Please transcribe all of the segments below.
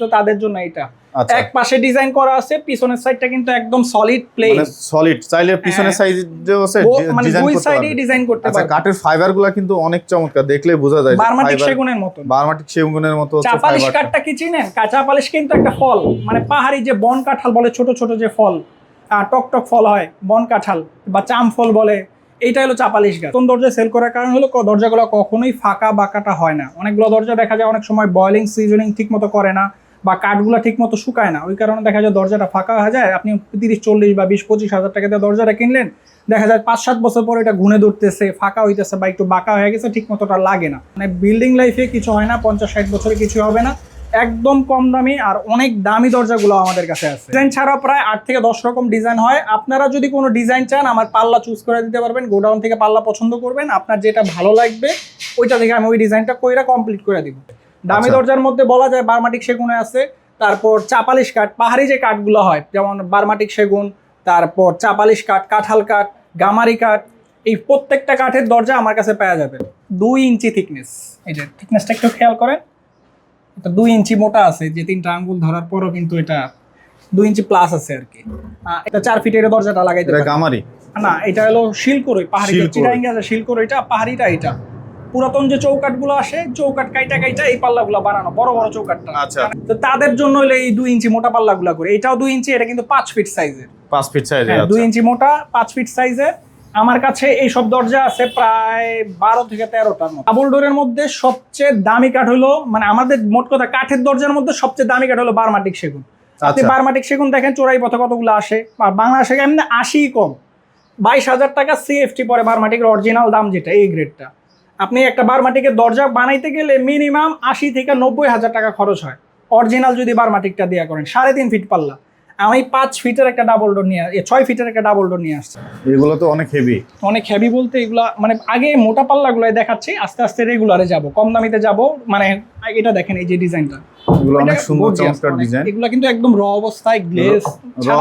তো তাদের জন্য এটা। আচ্ছা। এক পাশে ডিজাইন করা আছে, পিছনের সাইডটা কিন্তু একদম সলিড প্লেন, মানে সলিড। চাইলে পিছনের সাইডেও আছে মানে ডিজাইন দুই করতে সাইডেই পারবেন। ডিজাইন করতে আচ্ছা, পারবেন। কাঠের ফাইবারগুলো কিন্তু অনেক চমৎকার, দেখলে বোঝা যায় বার্মাটিক সেগুনের মতো। বার্মাটিক সেগুনের মতো হচ্ছে চাপালিশ ফাইবারটা। কাঠটা কি চিনেন? কাঁচা পালিশ কিন্তু একটা ফল, মানে পাহাড়ি যে বন কাঁঠাল বলে, ছোট ছোট যে ফল, টক টক ফল হয়, বন কাঁঠাল বা চাম ফল বলে, এইটা হলো চাপালিশ গাছ। নতুন দরজা সেল করার কারণ হলো দরজাগুলো কখনোই ফাঁকা বাঁকাটা হয় না। অনেকগুলো দরজা দেখা যায় অনেক সময় বয়লিং সিজনিং ঠিক মতো করে না বা কাঠগুলো ঠিক মতো শুকায় না, ওই কারণে দেখা যায় দরজাটা ফাঁকা হয়ে যায়। আপনি 30-40 বা 20-25 হাজার টাকা দিয়ে দরজাটা কিনলেন, দেখা যায় 5-7 বছর পরে এটা ঘুনে ধরতেছে, ফাঁকা হইতেছে বা একটু বাঁকা হয়ে গেছে, ঠিক মতোটা লাগে না। মানে বিল্ডিং লাইফে কিছু হয় না, 50-60 বছরে কিছু হবে না। একদম কম দামি আর অনেক দামি দরজাগুলো আমাদের কাছে আছে। ডিজাইন ছাড়াও প্রায় 8 থেকে 10 রকম ডিজাইন হয়। আপনারা যদি কোনো ডিজাইন চান, আমার পাল্লা চুজ করে দিতে পারবেন। গোডাউন থেকে পাল্লা পছন্দ করবেন, আপনার যেটা ভালো লাগবে ওইটা দেখে আমি ওই ডিজাইনটা কইরা কমপ্লিট করে দিব। দামি দরজার মধ্যে বলা যায় বার্মাটিক সেগুনে আছে, তারপর চাপালিশ কাঠ, পাহাড়ি যে কাঠগুলো হয় যেমন বার্মাটিক সেগুন, তারপর চাপালিশ কাঠ, কাঁঠাল কাঠ, গামারি কাঠ, এই প্রত্যেকটা কাঠের দরজা আমার কাছে পাওয়া যাবে। 2 ইঞ্চি থিকনেস, এই যে থিকনেসটা একটু খেয়াল করেন, এটা 2 ইঞ্চি মোটা আছে, যে 3টা আঙ্গুল ধরার পরও কিন্তু এটা 2 ইঞ্চি প্লাস আছে আর কি। এটা 4 ফিটের দরজাটা লাগাইতে পারেন। গামারি না, এটা হলো শিলকরই, পাহাড়ি চিটাঙ্গি আছে শিলকরইটা, পাহাড়িটা এটা। পুরাতন যে চৌকাঠগুলো আসে, চৌকাঠ কাইটা কাইটা এই পাল্লাগুলো বানানো, বড় বড় চৌকাঠটা। আচ্ছা। তো তাদের জন্য হলো এই 2 ইঞ্চি মোটা পাল্লাগুলো করে। এটাও 2 ইঞ্চি, এটা কিন্তু 5 ফিট সাইজের। 5 ফিট সাইজের। 2 ইঞ্চি মোটা, 5 ফিট সাইজের। আমার কাছে এই সব দরজা আছে প্রায় 12 থেকে 13টার মতো। ডাবল ডোরের মধ্যে সবচেয়ে দামি কাঠ হলো, মানে আমাদের মোট কথা কাঠের দরজার মধ্যে সবচেয়ে দামি কাঠ হলো বার্মাটিক সেগুন। আপনি বার্মাটিক সেগুন দেখেন চোরাই পথে কতগুলো আসে, আর বাংলাদেশে এমনি 80 কম, 22,000 টাকা সিএফটি পরে বার্মাটিকের অরিজিনাল দাম, যেটা এই গ্রেডটা। আপনি একটা বার্মাটিকের দরজা বানাইতে গেলে মিনিমাম 80 থেকে 90,000 টাকা খরচ হয়, অরিজিনাল যদি বার্মাটিকটা দিয়া করেন। 3.5 ফিট পাল্লা, আমি 5 ফিটের একটা ডাবল ডোর নিয়ে, 6 ফিটের একটা ডাবল ডোর নিয়ে আসছি। এগুলো তো অনেক হেভি। অনেক হেভি বলতে এগুলা মানে আগে মোটা পাল্লাগুলো দেখাচ্ছি, আস্তে আস্তে রেগুলারে যাব, কম দামিতে যাব। মানে এটা দেখেন, এই যে ডিজাইনটা, এগুলো অনেক সুন্দর চমৎকার ডিজাইন। এগুলো কিন্তু একদম র অবস্থায় গ্লেজ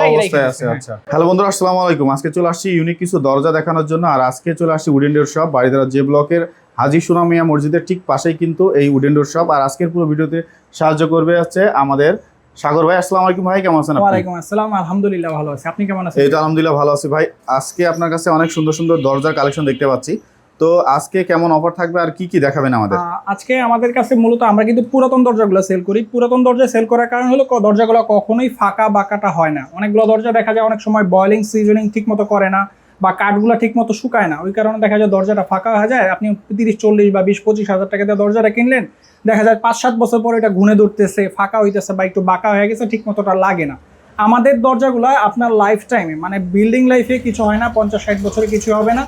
অবস্থায় আছে। আচ্ছা, হ্যালো বন্ধুরা, আসসালামু আলাইকুম। আজকে চলে আসছি ইউনিক কিছু দরজা দেখানোর জন্য। আর আজকে চলে আসছি উডেন ডোর শপ, বাড়িধারা যে ব্লকের হাজী সুনামিয়া মসজিদের ঠিক পাশেই কিন্তু এই উডেন ডোর শপ। আর আজকের পুরো ভিডিওতে সাহায্য করবে হচ্ছে আমাদের সাগর ভাই। আসসালামু আলাইকুম ভাই, কেমন আছেন আপনি? ওয়ালাইকুম আসসালাম, আলহামদুলিল্লাহ ভালো আছি। আপনি কেমন আছেন? এই তো আলহামদুলিল্লাহ ভালো আছি ভাই। আজকে আপনার কাছে অনেক সুন্দর সুন্দর দরজার কালেকশন দেখতে পাচ্ছি, তো আজকে কেমন অফার থাকবে আর কি কি দেখাবেন আমাদের? আজকে আমাদের কাছে মূলত আমরা কিন্তু পুরাতন দরজাগুলো সেল করি। পুরাতন দরজা সেল করার কারণ হলো দরজাগুলো কখনোই ফাঁকা বাঁকাটা হয় না। অনেকগুলো দরজা দেখা যায় অনেক সময় বয়লিং সিজনিং ঠিক মতো করে না বা কাঠগুলো ঠিক মতো শুকায় না, ওই কারণে দেখা যায় দরজাটা ফাঁকা হয়ে যায়। আপনি 30-40 বা 20-25 হাজার টাকা দিয়ে দরজাটা কিনলেন, দেখা যায় 5-7 বছর পরে এটা ঘুনে ধরতেছে, ফাঁকা হইতেছে বা একটু বাঁকা হয়ে গেছে, ঠিক মতোটা লাগে না। আমাদের দরজাগুলো আপনার লাইফ টাইমে, মানে বিল্ডিং লাইফে কিছু হয় না, 50-60 বছরে কিছু হবে না।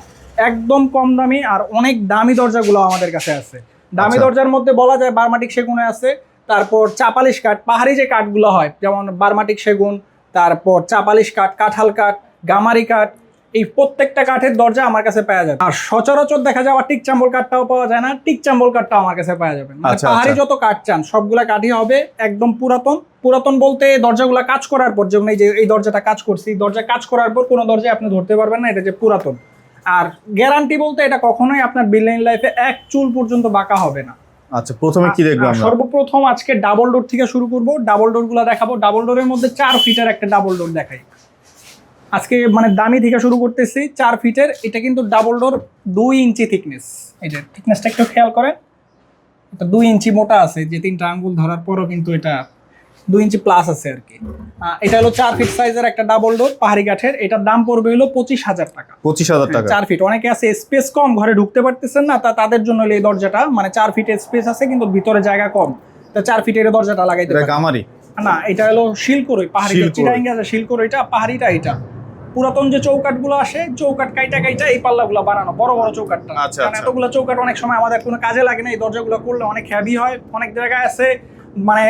একদম কম দামি আর অনেক দামি দরজাগুলো আমাদের কাছে আছে। দামি দরজার মধ্যে বলা যায় বার্মাটিক সেগুনে আছে, তারপর চাপালিশ কাঠ, পাহাড়ি যে কাঠগুলো হয় যেমন বার্মাটিক সেগুন, তারপর চাপালিশ কাঠ, কাঁঠাল কাঠ, গামারি কাঠ, এই প্রত্যেকটা কাঠের দরজা আমার কাছে পাওয়া যাবে। আর সচরাচর দেখা যাওয়া টিক চাম্বল কাঠটাও পাওয়া যায় না, টিক চাম্বল কাঠটাও আমার কাছে পাওয়া যাবে। পাহাড়ি যত কাঠ চান সবগুলা কাঠই হবে একদম পুরাতন। পুরাতন বলতে দরজাগুলা কাজ করার পর, যেমন এই যে এই দরজাটা কাজ করছি, দরজা কাজ করার পর কোনো দরজায় আপনি ধরতে পারবেন না এটা যে পুরাতন। আর গ্যারান্টি বলতে এটা কখনোই আপনার বিল্ডিং লাইফে এক চুল পর্যন্ত বাঁকা হবে না। আচ্ছা, প্রথমে কি দেখব আমরা? সর্বপ্রথম আজকে ডাবল ডোর থেকে শুরু করব। ডাবল ডোরগুলো দেখাবো। ডাবল ডোরের মধ্যে 4 ফিটের একটা ডাবল ডোর দেখাই আজকে, মানে দামি থেকে শুরু করতেছি। 4 ফিটের, এটা কিন্তু ডাবল ডোর, 2 ইঞ্চি থিকনেস। এই যে থিকনেসটা একটু খেয়াল করেন, এটা 2 ইঞ্চি মোটা আছে, যে 3টা আঙ্গুল ধরার পরও কিন্তু এটা 2 ইঞ্চি প্লাস আছে আর কি। এটা হলো 4 ফিট সাইজের একটা ডাবল ডোর পাহাড়ি কাঠের। এটার দাম পড়বে হলো 25,000 টাকা। 25,000 টাকা। 4 ফিট। অনেকে আছে স্পেস কম, ঘরে ঢুকতে পারতেছেন না, তাদের জন্য এই দরজাটা, মানে 4 ফিটের স্পেস আছে কিন্তু ভিতরে জায়গা কম, তো 4 ফিটের দরজাটা লাগাইতে পারেন। গামারি না, এটা হলো শিলকরই, পাহাড়ি চিটাঙ্গি আছে শিলকরইটা, পাহাড়িটা এটা। পুরাতন যে চৌকাঠগুলো আসে, চৌকাঠ কাইটা কাইটা এই পাল্লাগুলো বানানো, বড় বড় চৌকাঠটা। মানে এতগুলো চৌকাঠ অনেক সময় আমাদের কোনো কাজে লাগে না, এই দরজাগুলো করলে অনেক হেভি হয়। অনেক জায়গায় আছে মানে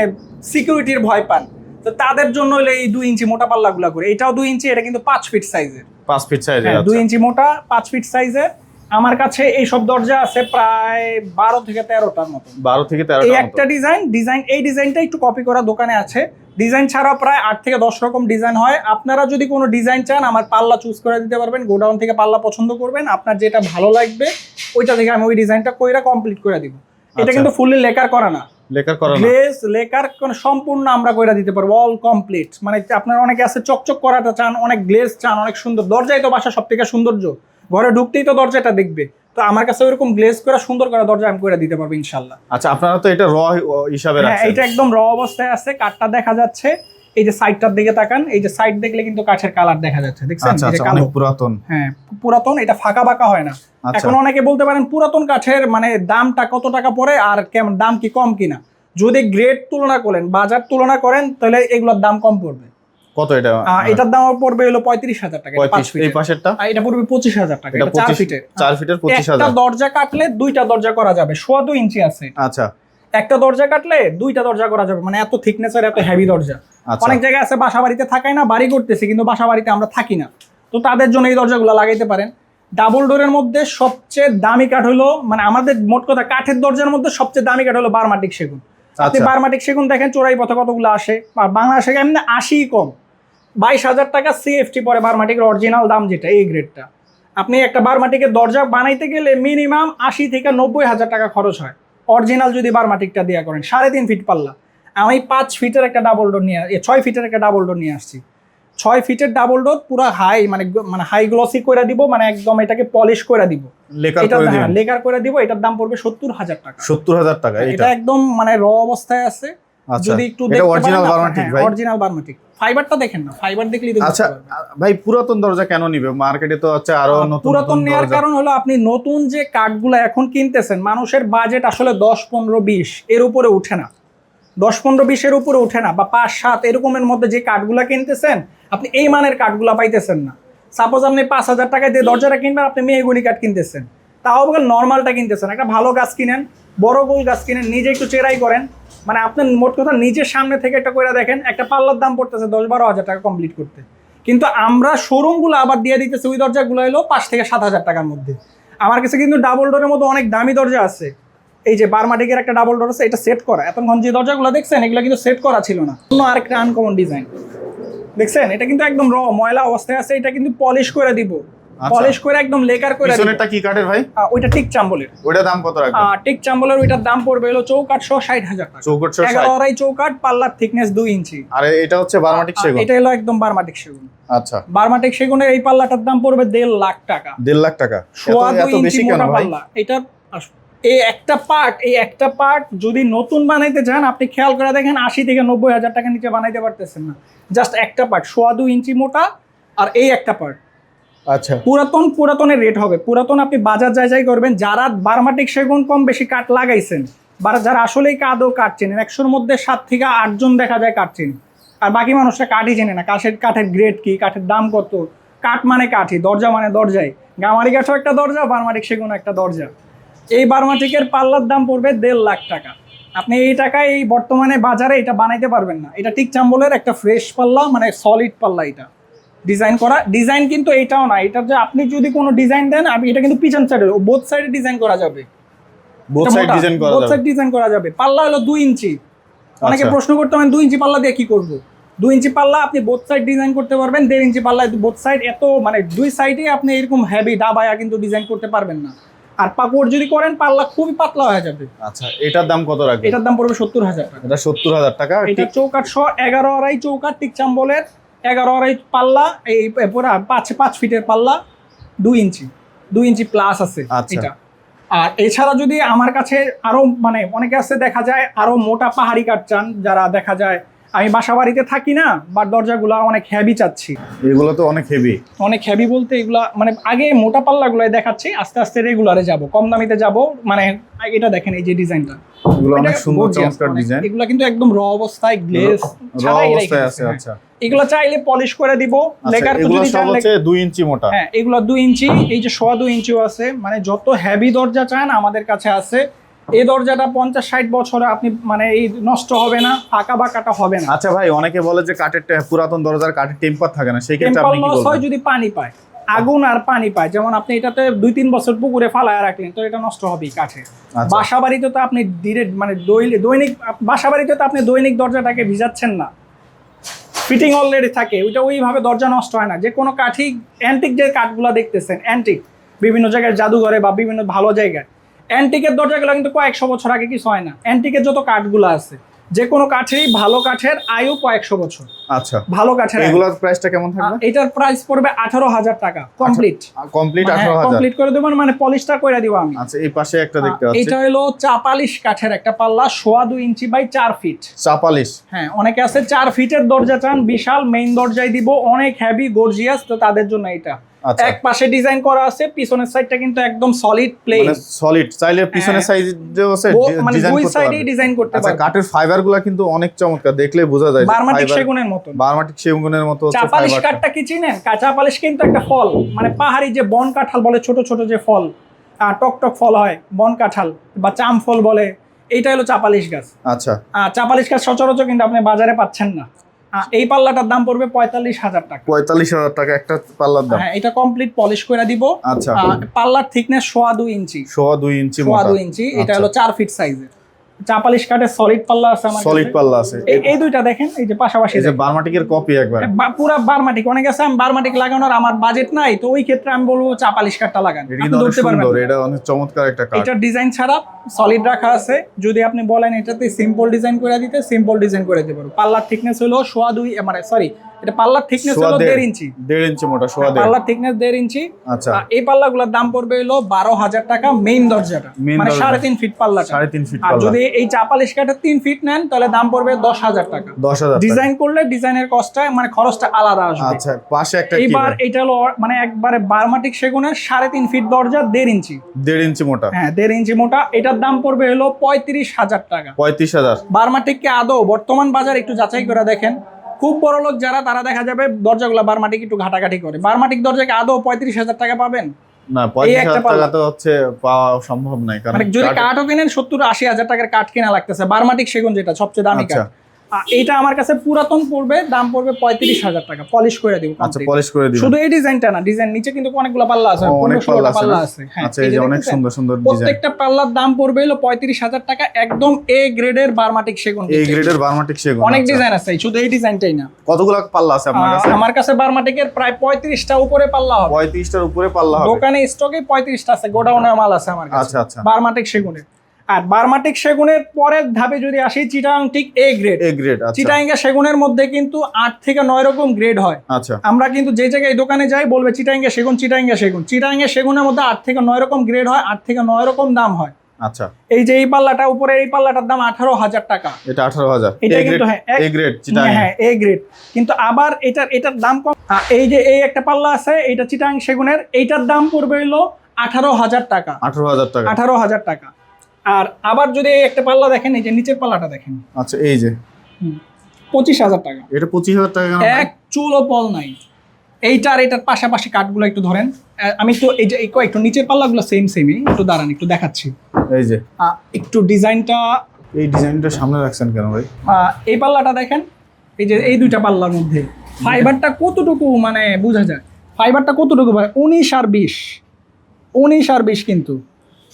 সিকিউরিটির ভয় পান, তো তাদের জন্য হলে এই 2 ইঞ্চি মোটা পাল্লাগুলো করে। এটাও 2 ইঞ্চি, এটা কিন্তু 5 ফিট সাইজের। 5 ফিট সাইজের। 2 ইঞ্চি মোটা, 5 ফিট সাইজের। আমার কাছে এই সব দরজা আছে প্রায় 12 থেকে 13টার মতো। 12 থেকে 13টার মতো। এই একটা ডিজাইন, এই ডিজাইনটা একটু কপি করা দোকানে আছে। ডিজাইন ছাড়াও প্রায় 8 থেকে 10 রকম ডিজাইন হয়। আপনারা যদি কোনো ডিজাইন চান, আমার পাল্লা চুজ করে দিতে পারবেন। গোডাউন থেকে পাল্লা পছন্দ করবেন, আপনার যেটা ভালো লাগবে ওইটা দেখে আমি ওই ডিজাইনটা কইরা কমপ্লিট করে দিব। এটা কিন্তু ফুললি লেকার করা না, লেকার করা না। গ্লেজ লেকার কোনো সম্পূর্ণ আমরা কইরা দিতে পারবো, অল কমপ্লিট। মানে আপনার অনেকে আছে চকচক করাটা চান, অনেক গ্লেজ চান, অনেক সুন্দর। দরজাই তো বাসা সব থেকে সৌন্দর্য, ঘরে ঢুকতেই তো দরজাটা দেখবে। তো আমার কাছে ওইরকম গ্লেজ করা সুন্দর করা দরজা আমি করে দিতে পারবো ইনশাল্লাহ। আচ্ছা, আপনারা তো এটা র হিসাবে হ্যাঁ, রাখছেন। এটা একদম র অবস্থায় আছে, কাঠটা দেখা যাচ্ছে। এই যে সাইডটার দিকে তাকান, এই যে সাইড দেখলে কিন্তু কাঠের কালার দেখা যাচ্ছে, দেখছেন? আচ্ছা এই যে আচ্ছা, কালো। অনেক পুরাতন। হ্যাঁ, পুরাতন, এটা ফাঁকা বাঁকা হয় না। আচ্ছা। এখন অনেকে বলতে পারেন পুরাতন কাঠের মানে দামটা কত টাকা পড়ে আর কেমন, দাম কি কম কিনা। যদি গ্রেড তুলনা করেন, বাজার তুলনা করেন, তাহলে এগুলোর দাম কম পড়বে। কত এটা? এটার দাম পড়বে হলো 35,000 টাকা, 35। এই পাশেরটা এটা পড়বে 25,000 টাকা। এটা এটা 4 ফিটের। 4 ফিটের একটা 25,000। দরজা কাটলে দুইটা দরজা করা যাবে, 2.5 ইঞ্চি আছে। আচ্ছা একটা দরজা কাটলে দুইটা দরজা করা যাবে, মানে এত থিকনেসের, এত হেভি দরজা। আচ্ছা। অনেক জায়গায় আছে বাসা বাড়িতে থাকাই না, বাড়ি করতেছি কিন্তু বাসা বাড়িতে আমরা থাকি না, তো তাদের জন্য এই দরজাগুলো লাগাইতে পারেন। ডাবল ডোরের মধ্যে সবচেয়ে দামি কাঠ হলো, মানে আমাদের মোট কথা কাঠের দরজার মধ্যে সবচেয়ে দামি কাঠ হলো বার্মাটিক সেগুন। আপনি আচ্ছা। বার্মাটিক সেগুন দেখেন চোরাই পথে কতগুলো আসে, আর বাংলাদেশে এমনি 80 কম, 22,000 টাকা সিএফটি পরে বার্মাটিকের অরিজিনাল দাম, যেটা এই গ্রেডটা। আপনি একটা বার্মাটিকের দরজা বানাইতে গেলে মিনিমাম 80 থেকে 90,000 টাকা খরচ হয়, অরিজিনাল যদি বার্মাটিকটা দেওয়া করেন। 3.5 ফিট পাল্লা, আমি 5 ফিটের একটা ডাবল ডোর নিয়ে 6 ফিটের একটা ডাবল ডোর নিয়ে আসছি। 6 ফিটের ডাবল ডোর পুরো হাই, মানে হাই গ্লসি করে দিব, মানে একদম এটাকে পলিশ করে দিব, লেকার এটা করে দিবেন। হ্যাঁ লেকার করে দিব। এটার দাম পড়বে 70,000 টাকা। 70,000 টাকা এটা এটা? একদম মানে র অবস্থায় আছে। আচ্ছা, যদি একটু এটা অরিজিনাল বার্মাটিক ভাই? অরিজিনাল বার্মাটিক। ফাইবারটা দেখেন না, ফাইবার দেখলেই তো আচ্ছা বুঝতে পারবেন। ভাই, পুরাতন দরজা কেন নিবে? মার্কেটে তো হচ্ছে আরো নতুন পুরাতন নতুন নেওয়ার দরজা। কারণ হলো আপনি নতুন যে কাঠগুলো এখন কিনতেছেন, মানুষের বাজেট আসলে 10, 15, 20 এর উপরে উঠে না, 10, 15, 20 এর উপরে উঠে না, বা 5, 7 এরকমের মধ্যে যে কাঠগুলা কিনতেছেন, আপনি এই মানের কাঠগুলা পাইতেছেন না। সাপোজ আপনি 5,000 টাকায় দিয়ে দরজাটা কিনবেন, আপনি মেহগনি কাঠ কিনতেছেন, তাও আবার নর্মালটা কিনতেছেন। একটা ভালো গাছ কিনেন, বড় গোল গাছ কিনেন, নিজে একটু চেরাই করেন, মানে আপনি মোট কথা নিজের সামনে থেকে একটা করে দেখেন, একটা পাল্লার দাম পড়তেছে 10-12 হাজার টাকা কমপ্লিট করতে। কিন্তু আমরা শোরুমগুলো আবার দিয়ে দিতেছি ওই দরজাগুলো হলো 5 থেকে 7,000 টাকার মধ্যে। আমার কাছে কিন্তু ডাবল ডোরের মতো অনেক দামি দরজা আছে। এই যে বার্মাটিকের একটা ডাবল ডোর আছে, এটা সেট করা। এতক্ষণ যে দরজাগুলো দেখছেন, এগুলো কিন্তু সেট করা ছিল না, অন্য আরেকটা আনকমন ডিজাইন দেখছেন। এটা কিন্তু একদম র ময়লা অবস্থায় আছে, এটা কিন্তু পলিশ করে দিব, পলিশ করে একদম লেকার করে দিব। পিছনেরটা কি কাঠের ভাই? ওইটা টিক চাম্বলের। ওইটা দাম কত রাখবেন? টিক চাম্বলের ওইটার দাম পড়বে হলো চৌকাঠ সহ 60,000 টাকা। চৌকাঠ সহ 60? 11 চৌকাঠ, পাল্লার থিকনেস 2 ইঞ্চি। আর এটা হচ্ছে বার্মাটিক সেগুন? এটা হলো একদম বার্মাটিক সেগুন। আচ্ছা, বার্মাটিক সেগুনের এই পাল্লাটার দাম পড়বে 1.5 লাখ টাকা। 1.5 লাখ টাকা? সোয়া 2 এত ইঞ্চি বেশি কেন মোটা ভাই? পাল্লা। এটা এই একটা পার্ট যদি নতুন বানাইতে চান, আপনি খেয়াল করে দেখেন 80 থেকে 90,000 টাকা নিচে বানাইতে পারতেছেন না। জাস্ট একটা পার্ট, সোয়া 2 ইঞ্চি মোটা, আর এই একটা পার্ট। আচ্ছা, পুরাতনের রেট হবে। পুরাতন আপনি বাজার যাচাই করবেন, যারা বার্মাটিক সেগুন কম বেশি কাঠ লাগাইছেন, বা যারা আসলেই আদৌ কাঠ চেনেন, 100-র মধ্যে 7 থেকে 8 জন দেখা যায় কাঠ চেনে, আর বাকি মানুষরা কাঠই চেনে না। কাঠের গ্রেড কি, কাঠের দাম কত। কাঠ মানে কাঠই, দরজা মানে দরজাই। গামারি কাঠও একটা দরজা, বার্মাটিক সেগুন একটা দরজা। এই বার্মাটিকের পাল্লার দাম পড়বে 1.5 লাখ টাকা। আপনি এই টাকায় এই বর্তমানে বাজারে এটা বানাইতে পারবেন না। এটা টিক চাম্বলের একটা ফ্রেশ পাল্লা, মানে সলিড পাল্লা। এটা ডিজাইন করা, ডিজাইন কিন্তু এইটাও না, এটা যে আপনি যদি কোনো ডিজাইন দেন, আমি এটা কিন্তু পিছন সাইডে, বোথ সাইডে ডিজাইন করা যাবে। বোথ সাইড ডিজাইন করা বোথ যাবে? সাইড ডিজাইন করা যাবে। পাল্লা হলো 2 ইঞ্চি। অনেকে আচ্ছা। প্রশ্ন করতে পারেন 2 ইঞ্চি পাল্লা দিয়ে কি করব। 2 ইঞ্চি পাল্লা আপনি বোথ সাইড ডিজাইন করতে পারবেন। 1.5 ইঞ্চি পাল্লা বোথ সাইড, এত মানে 2 সাইডে আপনি এরকম হেভি ডাবায়া কিন্তু ডিজাইন করতে পারবেন না। আর পাপড় যদি করেন, পাল্লা খুবই পাতলা হয়ে যাবে। আচ্ছা, এটার দাম কত রাখবেন? এটার দাম পড়বে 70,000 টাকা। এটা 70,000 টাকা? এটা চৌকাঠ সহ 11 চৌকাঠ, টিক চাম্বলের 11 পাল্লা, এই পুরা 5 ফিটের পাল্লা, 2 ইঞ্চি প্লাস আছে আচ্ছা। এটা। আর এছাড়া যদি আমার কাছে আরো মানে অনেকে আছে দেখা যায় আরো মোটা পাহাড়ি কাঠ চান, যারা দেখা যায় আমি বাসা বাড়িতে থাকি না, বা দরজাগুলো অনেক হেভি চাচ্ছি। এগুলো তো অনেক হেভি। অনেক হেভি বলতে এগুলা মানে আগে মোটা পাল্লাগুলোই দেখাচ্ছি, আস্তে আস্তে রেগুলারে যাব, কম দামিতে যাব। মানে এটা দেখেন, এই যে ডিজাইনটা, এগুলো অনেক এটা সুন্দর gorgeous, চমৎকার অনেক। ডিজাইন। এগুলো কিন্তু একদম র অবস্থায়, গ্লেজ র ছাড়াই অবস্থায় রেখে আছে। দিয়েছে। আচ্ছা এগুলো চাইলে পলিশ করে দিব, আচ্ছা, লেকার এগুলো যদি সব চান হচ্ছে 2 ইঞ্চি মোটা? হ্যাঁ, এগুলো 2 ইঞ্চি। এই যে 1.25 ইঞ্চিও আছে, মানে যত হেভি দরজা চান আমাদের কাছে আছে। এই দরজাটা 50-60 বছরে আপনি মানে এই নষ্ট হবে না, ফাঁকা বাঁকাটা হবে না। আচ্ছা ভাই, অনেকে বলে যে কাঠের পুরাতন দরজার কাঠের টেম্পার থাকে না, সেই ক্ষেত্রে টেম্পার আপনি কি লস হয় বলবেন? যদি পানি পায়, আগুন আর পানি পায়। যেমন আপনি এটাতে 2-3 বছর পুকুরে ফালায় রাখলেন, তো এটা নষ্ট হবেই কাঠে। আচ্ছা। বাসা বাড়িতে তো আপনি মানে দৈনিক বাসা বাড়িতে তো আপনি দৈনিক দরজাটাকে ভিজাচ্ছেন না, ফিটিং অলরেডি থাকে, ওইটা ওইভাবে দরজা নষ্ট হয় না। যে কোনো কাঠই, অ্যান্টিক যে কাঠগুলো দেখতেছেন, অ্যান্টিক বিভিন্ন জায়গায় জাদুঘরে বা বিভিন্ন ভালো জায়গায়, অ্যান্টিকের দরজাগুলো কিন্তু কয়েকশো বছর আগে কিছু হয় না। অ্যান্টিকের যত কাঠগুলো আছে, যে কোনো কাঠেরই ভালো কাঠের আয়ু কয়েকশো বছর। আচ্ছা, ভালো কাঠের এগুলোর প্রাইসটা কেমন থাকবে? এটার প্রাইস পড়বে 18,000 টাকা কমপ্লিট। কমপ্লিট 18,000 কমপ্লিট করে দেবো, মানে পলিশটা করে দিব আমি। আচ্ছা, এই পাশে একটা দেখতে পাচ্ছি, এটা হলো চাপালিশ কাঠের একটা পাল্লা, 2.25 ইঞ্চি বাই 4 ফিট। চাপালিশ। হ্যাঁ, অনেকে আছে 4 ফিটের দরজা চান, বিশাল মেইন দরজায় দিব, অনেক হেভি গর্জিয়াস, তো তাদের জন্য এটা। আচ্ছা, এক পাশে ডিজাইন করা আছে, পিছনের সাইডটা কিন্তু একদম সলিড প্লেন, মানে সলিড। চাইলে পিছনের সাইজ আছে মানে ডিজাইন দুই করতে সাইডেই পারবে। ডিজাইন করতে আচ্ছা, পারবে। কাঠের ফাইবারগুলো কিন্তু অনেক চমৎকার, দেখলে বোঝা যায় বারমাটিক সেগুনের মতো। বারমাটিক সেগুনের মতো হচ্ছে চাপালিশ ফাইবারটা। কাঠটা কি চিনেন? চাপালিশ কিন্তু একটা ফল, মানে পাহাড়ি যে বন কাঁঠাল বলে, ছোট ছোট যে ফল, টক টক ফল হয়, বন কাঁঠাল বা চাম ফল বলে, এইটা হলো চাপালিশ গাছ। আচ্ছা, চাপালিশ গাছ সচরাচর কিন্তু আপনি বাজারে পাচ্ছেন না। এই পাল্লাটার দাম পড়বে 45,000 টাকা। 45,000 টাকা একটা পাল্লার দাম। হ্যাঁ, এটা কমপ্লিট পলিশ করে দিব। আচ্ছা, পাল্লার থিকনেস 2.25 ইঞ্চি। 2.25 ইঞ্চি মোটা। 2.25 ইঞ্চি, এটা হলো 4 ফিট সাইজের। চাপালিশ কাঠের সলিড পাল্লা আছে আমার কাছে। সলিড পাল্লা আছে। এই দুইটা দেখেন, এই যে পাশাপাশি, এই যে বারমাটিকের কপি একবার। পুরা বারমাটিক। অনেক আছে আমি বারমাটিক লাগানোর আমার বাজেট নাই, তো ওই ক্ষেত্রে আমি বলবো চাপালিশ কাঠটা লাগান। এটা কিন্তু অনেক সুন্দর, এটা অনেক চমৎকার একটা কাঠ। এটা ডিজাইন ছাড়া সলিড রাখা আছে, যদি আপনি বলেন এটাতে সিম্পল ডিজাইন করে দিতে, সিম্পল ডিজাইন করে দিতে পারবো। পাল্লার থিকনেস হলো 2.25, মানে সরি, এটা পাল্লার থিকনেস হলো 1.5 ইঞ্চি। 1.5 ইঞ্চি মোটা, 1.5। পাল্লার থিকনেস 1.5 ইঞ্চি। আচ্ছা, এই পাল্লাগুলোর দাম পড়বে হলো 12,000 টাকা মেইন দরজাটা, মানে 3.5 ফিট পাল্লাটা। 3.5 ফিট আর পাল্লা। যদি এই চাপালিশ কাঠের 3 ফিট নেন, তাহলে দাম পড়বে 10,000 টাকা। 10,000 ডিজাইন করলে ডিজাইনের কস্টটা, মানে খরচটা আলাদা আসবে। আচ্ছা, পাশে একটা কি? এইবার এটা হলো মানে একবারে বারমাটিক সেগুনের 3.5 ফিট দরজা, 1.5 ইঞ্চি। 1.5 ইঞ্চি মোটা। হ্যাঁ, 1.5 ইঞ্চি মোটা। এটার দাম পড়বে হলো 35,000 টাকা। 35,000। বারমাটিককে আদৌ বর্তমান বাজার একটু যাচাই করে দেখেন, খুব বড় লোক যারা, তারা দেখা যাবে দরজাগুলো বারমাটিক একটু ঘাটাঘাটি করে। বারমাটিক দরজাকে আদৌ 35,000 টাকা পাবেন? না, 35,000 টাকা তো হচ্ছে পাওয়া সম্ভব নাই, কারণ মানে যদি কাঠও কিনেন 70-80,000 টাকার কাঠ কেনা লাগতেছে। বারমাটিক সেগুন যেটা সবচেয়ে দামি কাঠ, এইটা আমার কাছে পুরাতন পড়বে, দাম পড়বে 35,000 টাকা। পলিশ করে দিব। আচ্ছা, পলিশ করে দিবেন। শুধু এই ডিজাইনটা না, ডিজাইন নিচে কিন্তু অনেকগুলো পাল্লা আছে, অনেক 15-16টা পাল্লা আছে। হ্যাঁ, আচ্ছা, এই যে অনেক সুন্দর সুন্দর ডিজাইন। প্রত্যেকটা পাল্লার দাম পড়বে হলো 35,000 টাকা, একদম এ গ্রেডের বারমাটিক সেগুন। এই গ্রেডের বারমাটিক সেগুন। অনেক ডিজাইন আছে, শুধু এই ডিজাইনটাই না। কতগুলো পাল্লা আছে আপনার কাছে? আমার কাছে বারমাটিকের প্রায় 35টা উপরে পাল্লা হবে। 35টার উপরে পাল্লা হবে। দোকানে স্টকে 35টা আছে, গোডাউনে মাল আছে আমার কাছে। আচ্ছা, আচ্ছা। বারমাটিক সেগুনের। আর বারমাটিক সেগুনের পরের ধাপে যদি আসি, Chittagong tick A grade. A grade. আচ্ছা, চিটাঙ্গা সেগুনের মধ্যে কিন্তু 8 থেকে 9 রকম গ্রেড হয়। আচ্ছা, আমরা কিন্তু যে জায়গায় দোকানে যাই বলবে চিটাঙ্গা সেগুন, চিটাঙ্গা সেগুন। চিটাঙ্গা সেগুনের মধ্যে 8 থেকে 9 রকম গ্রেড হয়, 8 থেকে 9 রকম দাম হয়। আচ্ছা। এই যে এই পাল্লাটা উপরে, এই পাল্লাটার দাম 18,000 টাকা। এটা 18,000। এটা কিন্তু এ গ্রেড চিটাং। হ্যাঁ, এ গ্রেড। কিন্তু আবার এটার দাম কম। এই যে এই একটা পাল্লা আছে, এটা চিটাং সেগুনের, এইটার দাম পড়বে হলো 18,000 টাকা। 18,000 টাকা। 18,000 টাকা। আর আবার যদি এই একটা পাল্লা দেখেন, এই যে নিচের পাল্লাটা দেখেন, আচ্ছা, এই যে 25,000 টাকা। এটা 25,000 টাকা কেন? এক চুলও পল নাই। এটার পাশাপাশি কাঠগুলো একটু ধরেন, আমি তো এই যে একটু নিচের পাল্লাগুলো সেমই, একটু দাঁড়ান, একটু দেখাচ্ছি। এই যে একটু ডিজাইনটা, এই ডিজাইনটা সামনে রাখছেন কেন ভাই? এই পাল্লাটা দেখেন, এই যে এই দুইটা পাল্লার মধ্যে ফাইবারটা কতটুকু, মানে বোঝা যায় ফাইবারটা কতটুকু ভাই। 19 আর 20 কিন্তু।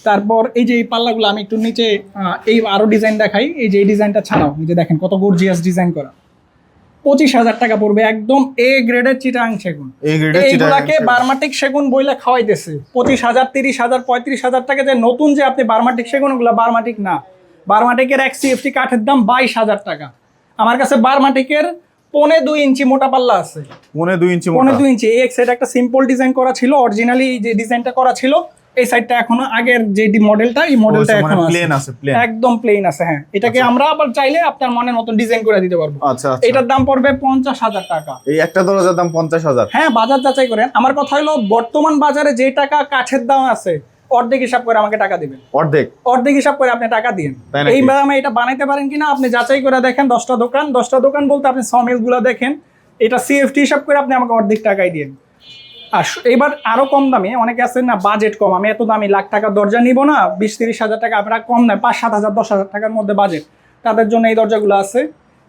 তারপর এই যে এই পাল্লাগুলো আমি একটু নিচে এই আরো ডিজাইন দেখাই। এই যে এই ডিজাইনটা ছাড়াও, এই যে দেখেন কত গর্জিয়াস ডিজাইন করা। 25,000 টাকা পড়বে, একদম এ গ্রেডের চিটাং সেগুন। এইগুলাকে বারমাটিক সেগুন বইলে খাওয়াইতেছে 25,000, 30,000, 35,000 টাকা। যে নতুন যে আপনি বারমাটিক সেগুন, ওগুলো বারমাটিক না। বারমাটিকের এক সিএফটি কাঠের দাম 22,000 টাকা। আমার কাছে বারমাটিকের 2.25 ইঞ্চি মোটা পাল্লা আছে। 2.25 ইঞ্চি মোটা। 2.25 ইঞ্চি। এই এক সাইড একটা সিম্পল ডিজাইন করা ছিল, অরিজিনালি যে ডিজাইনটা করা ছিল, এই সাইডটা এখনো আগের যে মডেলটা, এই মডেলটা এখনো প্লেন আছে, প্লেন একদম প্লেন আছে। হ্যাঁ, এটাকে আমরা আবার চাইলে আপনার মনের মতন ডিজাইন করে দিতে পারবো। আচ্ছা, এটার দাম পড়বে 50,000 টাকা। এই একটা দরজার দাম 50,000। হ্যাঁ, বাজার যাচাই করেন। আমার কথা হলো, বর্তমান বাজারে যে টাকা কাঠের দাম আছে, অর্ধেক হিসাব করে আমাকে টাকা দিবেন। অর্ধেক হিসাব করে আপনি টাকা দিন। এই দামে এটা বানাইতে পারেন কিনা আপনি যাচাই করে দেখেন। 10টা দোকান বলতে আপনি সমিল গুলো দেখেন, এটা সিএফটি হিসাব করে আপনি আমাকে অর্ধেক টাকাই দিন। আর এবার আরো কম দামে অনেকে আছেন না, বাজেট কম, আমি এত দামি লাখ টাকার দরজা নিব না, 20-30 হাজার টাকা, আপনারা কম নেয় 5-7 হাজার 10 হাজার টাকার মধ্যে বাজেট, তাদের জন্য এই দরজাগুলো আছে।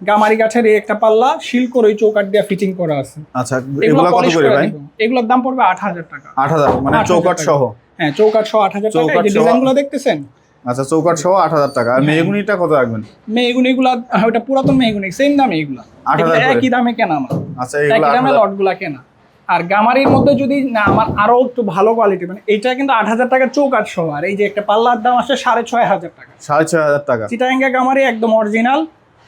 গামারি কাঠের এই একটা পাল্লা, শিলকোর ওই চৌকাঠ দিয়ে ফিটিং করা আছে। আচ্ছা, এগুলো কত করে ভাই? এগুলোর দাম পড়বে 8,000 টাকা। 8,000 মানে চৌকাঠ সহ? হ্যাঁ, চৌকাঠ সহ 8,000 টাকা। এই যে ডিজাইনগুলো দেখতেছেন, আচ্ছা, চৌকাঠ সহ 8,000 টাকা। আর মেহগুনিটা কত রাখবেন? মেহগুনিগুলো ওটা পুরাতন মেহগুনি, সেম দামে। এগুলা 8,000 একই দামে কেনা আমার। আচ্ছা, এগুলো একই দামে লটগুলা কেনা। আর গামারির মধ্যে যদি না আমার আরো একটু ভালো কোয়ালিটি, মানে এটা কিন্তু 8,000 টাকা চৌকাঠ সহ, আর এই যে একটা পাল্লার দাম আসে 6,500 টাকা। 6,500 টাকা। চিটাঙ্গা গামারি একদম অরিজিনাল।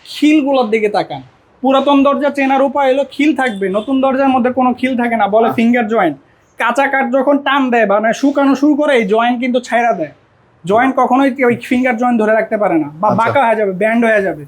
খিলগুলোর দিকে তাকান, পুরাতন দরজা চেনার উপায় হলো খিল থাকবে, নতুন দরজার মধ্যে কোনো খিল থাকে না, বলে ফিঙ্গার জয়েন্ট। কাঁচা কাঠ যখন টান দেয় বা মানে শুকানো শুরু করে এই জয়েন্ট কিন্তু ছাইড়া দেয়, জয়েন্ট কখনোই ওই ফিঙ্গার জয়েন্ট ধরে রাখতে পারে না, বা বাঁকা হয়ে যাবে, ব্যান্ড হয়ে যাবে।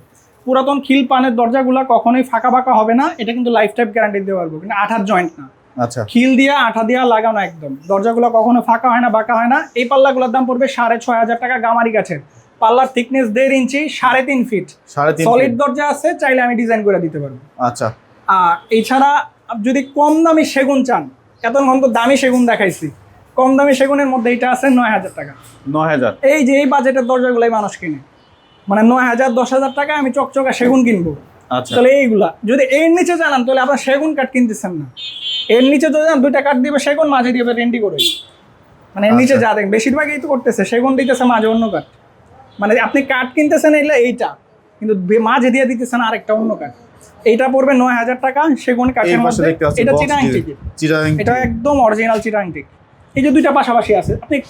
পুরাতন খিল পানের দরজাগুলো কখনোই ফাঁকা ফাঁকা হবে না, এটা কিন্তু লাইফ টাইম গ্যারান্টি দিতে পারবো। কিন্তু আঠার জয়েন্ট না, আচ্ছা, খিল দিয়া আঠা দিয়া লাগানো একদম, দরজাগুলো কখনো ফাঁকা হয় না, বাঁকা হয় না। এই পাল্লাগুলোর দাম পড়বে 6,500 টাকা গামারি কাঠের। পাল্লার থিকনেস 1.5 ইঞ্চি, 3.5 ফিট। 3.5 সলিড দরজা আছে, চাইলে আমি ডিজাইন করে দিতে পারবো। আচ্ছা, আর এছাড়া যদি কম দামি সেগুন চান, এতক্ষণ তো দামি সেগুন দেখাইছি, কম দামি সেগুনের মধ্যে এটা আছে 9,000 টাকা। 9,000। এই যে এই বাজেটের দরজাগুলোই মানুষ কিনে, মানে 9,000 10,000 টাকা আমি চকচকা সেগুন কিনবো। আচ্ছা, তাহলে এইগুলা যদি এর নিচে জানান, তাহলে আপনার সেগুন কাঠ কিনতেছেন না। এর নিচে তো জানান 2টা কাঠ দিবে সেগুন, মাঝে দিবে রেন্ডি করে, মানে এর নিচে যা দেখেন বেশিরভাগই তো করতেছে সেগুন দিতেছে, মাঝে অন্য কাঠ। মানে আপনি কাঠ কিনতেছেন এলে এইটা, কিন্তু মাঝে দিয়ে দিতেছেন আরেকটা অন্য কাঠ। এইটা পড়বে 9,000 টাকা সেগুন কাঠের এই পাশে মধ্যে। দেখতে পাচ্ছি এটা box চিটাং টিকিট, চিটাং এটা একদম অরিজিনাল চিটাং টিক। এই যে দুইটা পাশাপাশি আছে, আপনি